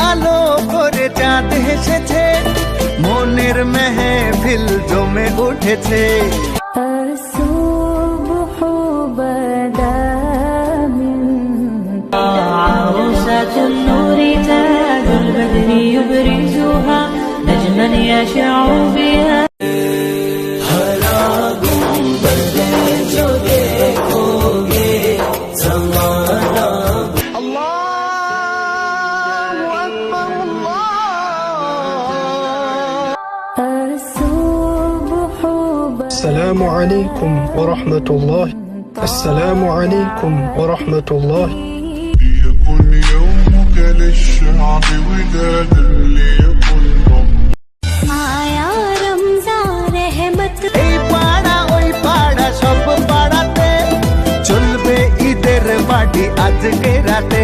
আলো করে চাঁদ হেসেছে, মনের মেহফিল জমে উঠেছে। عروسة النور تاج البدر يبرزها نجما يشع بها السلام عليكم ورحمة الله. السلام عليكم ورحمة الله. ليكن يومك للشعب ودادا ليكن आया रमजान रहमत এই পাড়া ওই পাড়া সব পাড়াতে চলবে ঈদের পার্টি আজকে রাতে।